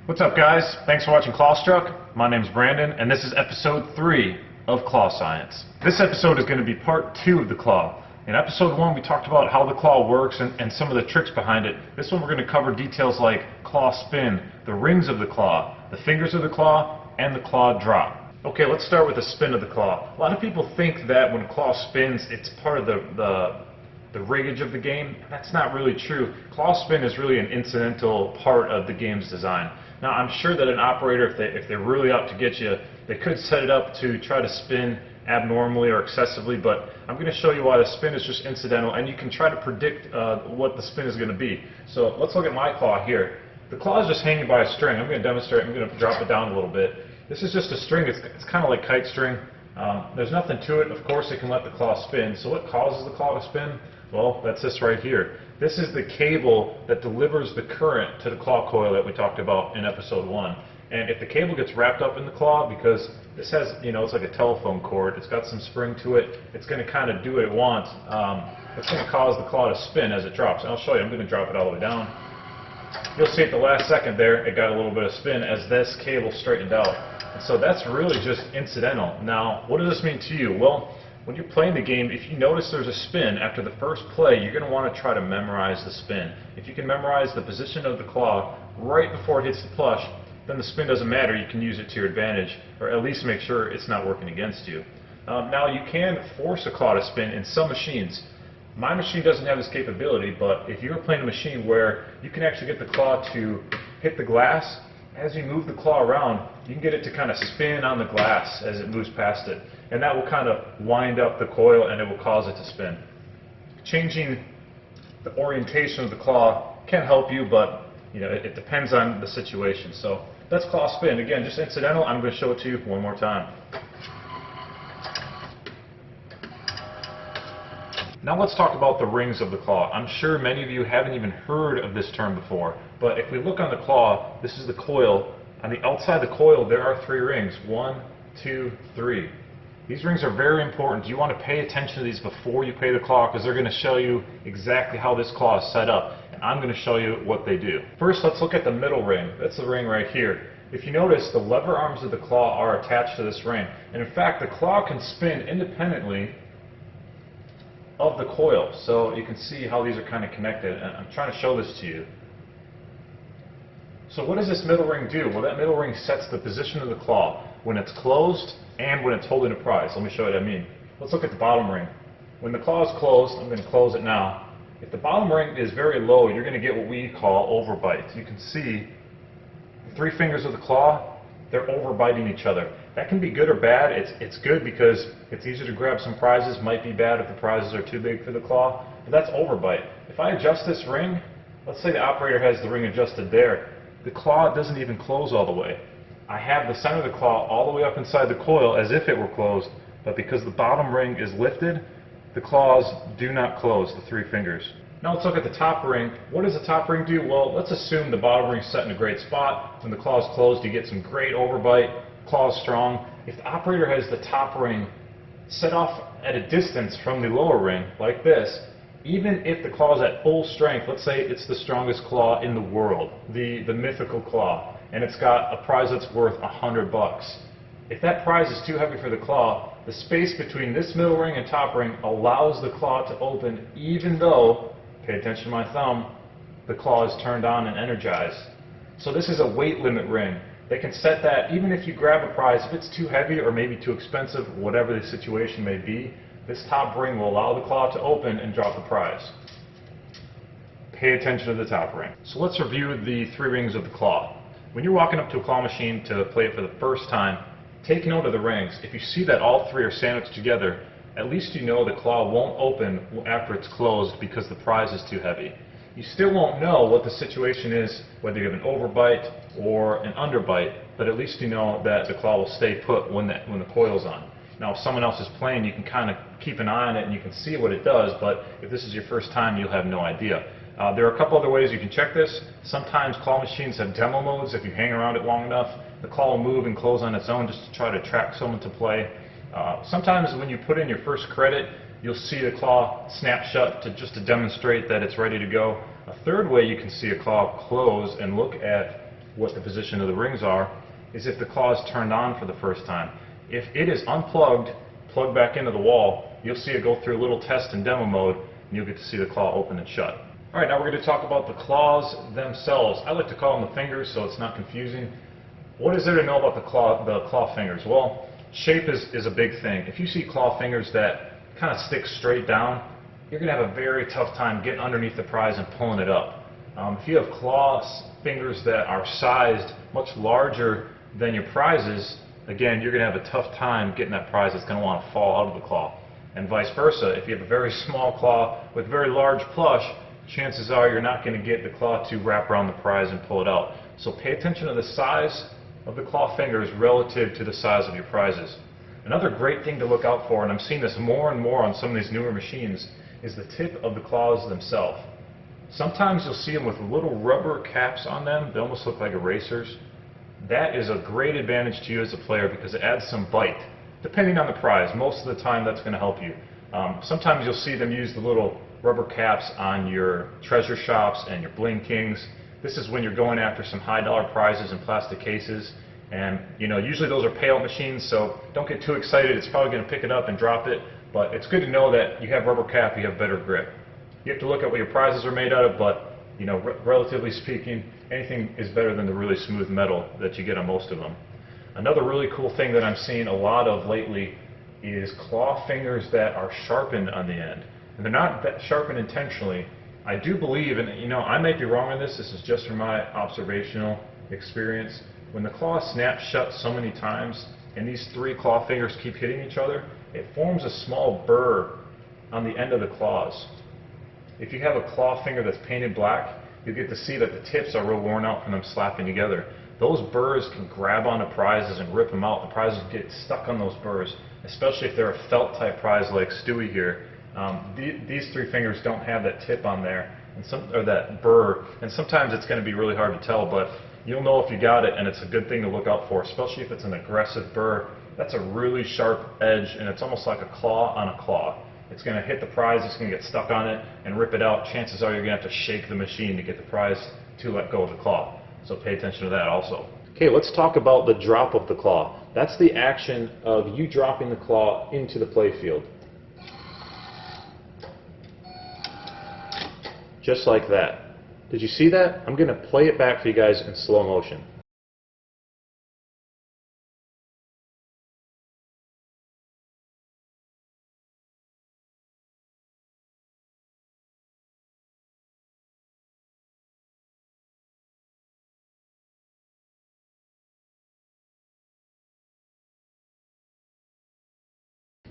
What's up, guys? Thanks for watching Clawstruck. My name's Brandon, and this is episode 3 of Claw Science. This episode is going to be part 2 of the claw. In episode 1, we talked about how the claw works and some of the tricks behind it. This one, we're going to cover details like claw spin, the rings of the claw, the fingers of the claw, and the claw drop. Okay, let's start with the spin of the claw. A lot of people think that when claw spins, it's part of the riggage of the game. That's not really true. Claw spin is really an incidental part of the game's design. Now, I'm sure that an operator, if they're really out to get you, they could set it up to try to spin abnormally or excessively, but I'm going to show you why the spin is just incidental, and you can try to predict what the spin is going to be. So let's look at my claw here. The claw is just hanging by a string. I'm going to demonstrate. I'm going to drop it down a little bit. This is just a string. It's kind of like kite string. There's nothing to it. Of course, it can let the claw spin. So what causes the claw to spin? Well, that's this right here. This is the cable that delivers the current to the claw coil that we talked about in episode 1. And if the cable gets wrapped up in the claw, because this has, it's like a telephone cord, it's got some spring to it, it's going to kind of do what it wants. It's going to cause the claw to spin as it drops. And I'll show you. I'm going to drop it all the way down. You'll see at the last second there, it got a little bit of spin as this cable straightened out. And so that's really just incidental. Now, what does this mean to you? Well, when you're playing the game, if you notice there's a spin after the first play, you're going to want to try to memorize the spin. If you can memorize the position of the claw right before it hits the plush, then the spin doesn't matter. You can use it to your advantage, or at least make sure it's not working against you. Now, you can force a claw to spin in some machines. My machine doesn't have this capability, but if you're playing a machine where you can actually get the claw to hit the glass, as you move the claw around, you can get it to kind of spin on the glass as it moves past it. And that will kind of wind up the coil and it will cause it to spin. Changing the orientation of the claw can help you, but it depends on the situation. So that's claw spin. Again, just incidental. I'm going to show it to you one more time. Now let's talk about the rings of the claw. I'm sure many of you haven't even heard of this term before, but if we look on the claw, this is the coil. On the outside of the coil, there are 3 rings. 1, 2, 3. These rings are very important. You want to pay attention to these before you play the claw, because they're going to show you exactly how this claw is set up, and I'm going to show you what they do. First, let's look at the middle ring. That's the ring right here. If you notice, the lever arms of the claw are attached to this ring, and in fact, the claw can spin independently of the coil. So you can see how these are kind of connected, and I'm trying to show this to you. So what does this middle ring do? Well, that middle ring sets the position of the claw when it's closed and when it's holding a prize. Let me show you what I mean. Let's look at the bottom ring. When the claw is closed, I'm going to close it now. If the bottom ring is very low, you're going to get what we call overbite. You can see the 3 fingers of the claw, they're overbiting each other. That can be good or bad. It's good because it's easier to grab some prizes. Might be bad if the prizes are too big for the claw, but that's overbite. If I adjust this ring, let's say the operator has the ring adjusted there, the claw doesn't even close all the way. I have the center of the claw all the way up inside the coil as if it were closed, but because the bottom ring is lifted, the claws do not close, the 3 fingers. Now let's look at the top ring. What does the top ring do? Well, let's assume the bottom ring is set in a great spot. When the claw is closed, you get some great overbite. Claw is strong. If the operator has the top ring set off at a distance from the lower ring, like this, even if the claw is at full strength, let's say it's the strongest claw in the world, the mythical claw, and it's got a prize that's worth $100. If that prize is too heavy for the claw, the space between this middle ring and top ring allows the claw to open even though, pay attention to my thumb, the claw is turned on and energized. So this is a weight limit ring. They can set that even if you grab a prize, if it's too heavy or maybe too expensive, whatever the situation may be, this top ring will allow the claw to open and drop the prize. Pay attention to the top ring. So let's review the 3 rings of the claw. When you're walking up to a claw machine to play it for the first time, take note of the rings. If you see that all 3 are sandwiched together, at least you know the claw won't open after it's closed because the prize is too heavy. You still won't know what the situation is, whether you have an overbite or an underbite, but at least you know that the claw will stay put when the coil's on. Now, if someone else is playing, you can kind of keep an eye on it and you can see what it does, but if this is your first time, you'll have no idea. There are a couple other ways you can check this. Sometimes claw machines have demo modes. If you hang around it long enough, the claw will move and close on its own just to try to attract someone to play. Sometimes when you put in your first credit, you'll see the claw snap shut just to demonstrate that it's ready to go. A third way you can see a claw close and look at what the position of the rings are is if the claw is turned on for the first time. If it is unplugged, plugged back into the wall, you'll see it go through a little test and demo mode, and you'll get to see the claw open and shut. All right, now we're going to talk about the claws themselves. I like to call them the fingers so it's not confusing. What is there to know about the claw fingers? Well, shape is a big thing. If you see claw fingers that kind of stick straight down, you're going to have a very tough time getting underneath the prize and pulling it up. If you have claw fingers that are sized much larger than your prizes, again, you're going to have a tough time getting that prize that's going to want to fall out of the claw. And vice versa, if you have a very small claw with very large plush, chances are you're not going to get the claw to wrap around the prize and pull it out. So pay attention to the size of the claw fingers relative to the size of your prizes. Another great thing to look out for, and I'm seeing this more and more on some of these newer machines, is the tip of the claws themselves. Sometimes you'll see them with little rubber caps on them. They almost look like erasers. That is a great advantage to you as a player because it adds some bite, depending on the prize. Most of the time that's going to help you. Sometimes you'll see them use the little rubber caps on your treasure shops and your bling kings. This is when you're going after some high dollar prizes in plastic cases, and usually those are payout machines, so don't get too excited. It's probably going to pick it up and drop it, but it's good to know that you have rubber cap, you have better grip. You have to look at what your prizes are made out of, but relatively speaking, anything is better than the really smooth metal that you get on most of them. Another really cool thing that I'm seeing a lot of lately is claw fingers that are sharpened on the end. And they're not that sharpened intentionally. I do believe, and I might be wrong on this is just from my observational experience, when the claw snaps shut so many times and these three claw fingers keep hitting each other, it forms a small burr on the end of the claws. If you have a claw finger that's painted black, you get to see that the tips are real worn out from them slapping together. Those burrs can grab onto prizes and rip them out. The prizes get stuck on those burrs, especially if they're a felt type prize like Stewie here. These three fingers don't have that tip on there, or that burr, and sometimes it's going to be really hard to tell, but you'll know if you got it, and it's a good thing to look out for, especially if it's an aggressive burr. That's a really sharp edge, and it's almost like a claw on a claw. It's going to hit the prize, it's going to get stuck on it and rip it out. Chances are you're going to have to shake the machine to get the prize to let go of the claw. So pay attention to that also. Okay, let's talk about the drop of the claw. That's the action of you dropping the claw into the play field. Just like that. Did you see that? I'm going to play it back for you guys in slow motion.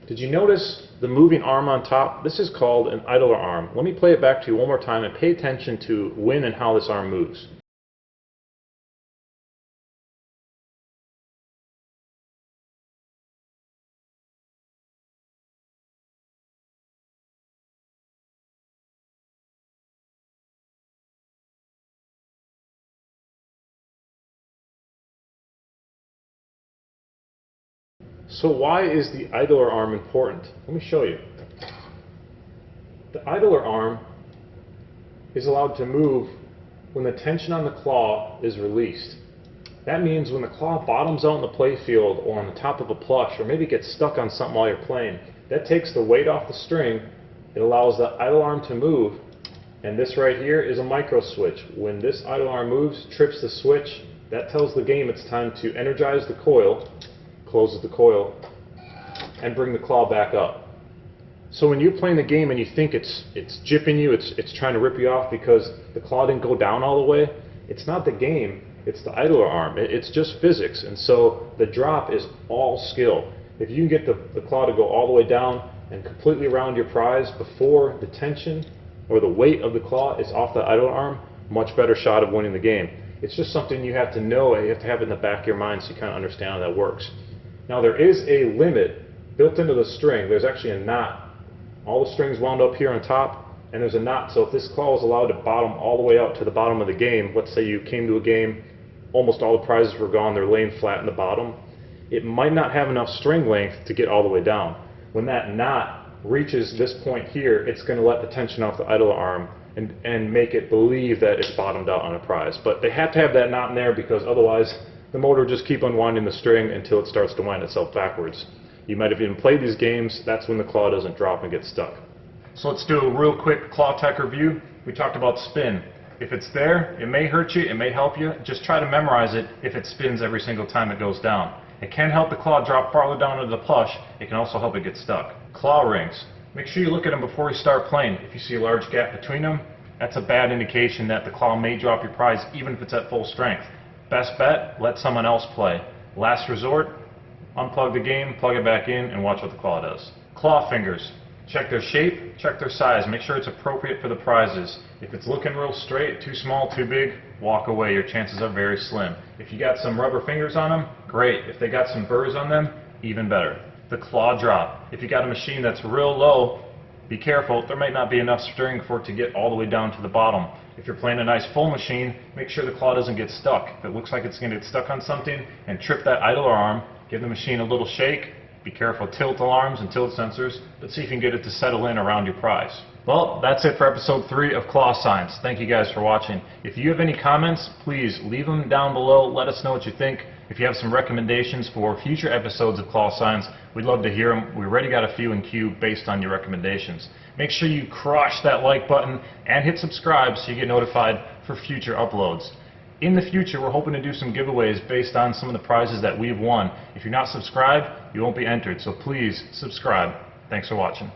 Did you notice the moving arm on top? This is called an idler arm. Let me play it back to you one more time and pay attention to when and how this arm moves. So why is the idler arm important? Let me show you. The idler arm is allowed to move when the tension on the claw is released. That means when the claw bottoms out in the play field or on the top of a plush or maybe gets stuck on something while you're playing, that takes the weight off the string. It allows the idle arm to move, and this right here is a micro switch. When this idle arm moves, trips the switch, that tells the game it's time to energize the coil, closes the coil, and bring the claw back up. So when you're playing the game and you think it's jipping you, it's trying to rip you off because the claw didn't go down all the way, it's not the game, it's the idler arm. It's just physics, and so the drop is all skill. If you can get the claw to go all the way down and completely around your prize before the tension or the weight of the claw is off the idler arm, much better shot of winning the game. It's just something you have to know, you have to have it in the back of your mind so you kind of understand how that works. Now there is a limit built into the string. There's actually a knot. All the strings wound up here on top, and there's a knot. So if this claw is allowed to bottom all the way out to the bottom of the game, let's say you came to a game, almost all the prizes were gone, they're laying flat in the bottom, it might not have enough string length to get all the way down. When that knot reaches this point here, it's going to let the tension off the idler arm and make it believe that it's bottomed out on a prize. But they have to have that knot in there because otherwise the motor will just keep unwinding the string until it starts to wind itself backwards. You might have even played these games, that's when the claw doesn't drop and get stuck. So let's do a real quick ClawTech review. We talked about spin. If it's there, it may hurt you, it may help you. Just try to memorize it if it spins every single time it goes down. It can help the claw drop farther down into the plush. It can also help it get stuck. Claw rings. Make sure you look at them before you start playing. If you see a large gap between them, that's a bad indication that the claw may drop your prize even if it's at full strength. Best bet, let someone else play. Last resort, unplug the game, plug it back in, and watch what the claw does. Claw fingers. Check their shape, check their size, make sure it's appropriate for the prizes. If it's looking real straight, too small, too big, walk away. Your chances are very slim. If you got some rubber fingers on them, great. If they got some burrs on them, even better. The claw drop. If you got a machine that's real low, be careful. There might not be enough string for it to get all the way down to the bottom. If you're playing a nice full machine, make sure the claw doesn't get stuck. If it looks like it's going to get stuck on something, and trip that idler arm, give the machine a little shake. Be careful, tilt alarms and tilt sensors, but see if you can get it to settle in around your prize. Well, that's it for episode 3 of Claw Science. Thank you guys for watching. If you have any comments, please leave them down below. Let us know what you think. If you have some recommendations for future episodes of Claw Science, we'd love to hear them. We already got a few in queue based on your recommendations. Make sure you crush that like button and hit subscribe so you get notified for future uploads. In the future, we're hoping to do some giveaways based on some of the prizes that we've won. If you're not subscribed, you won't be entered, so please subscribe. Thanks for watching.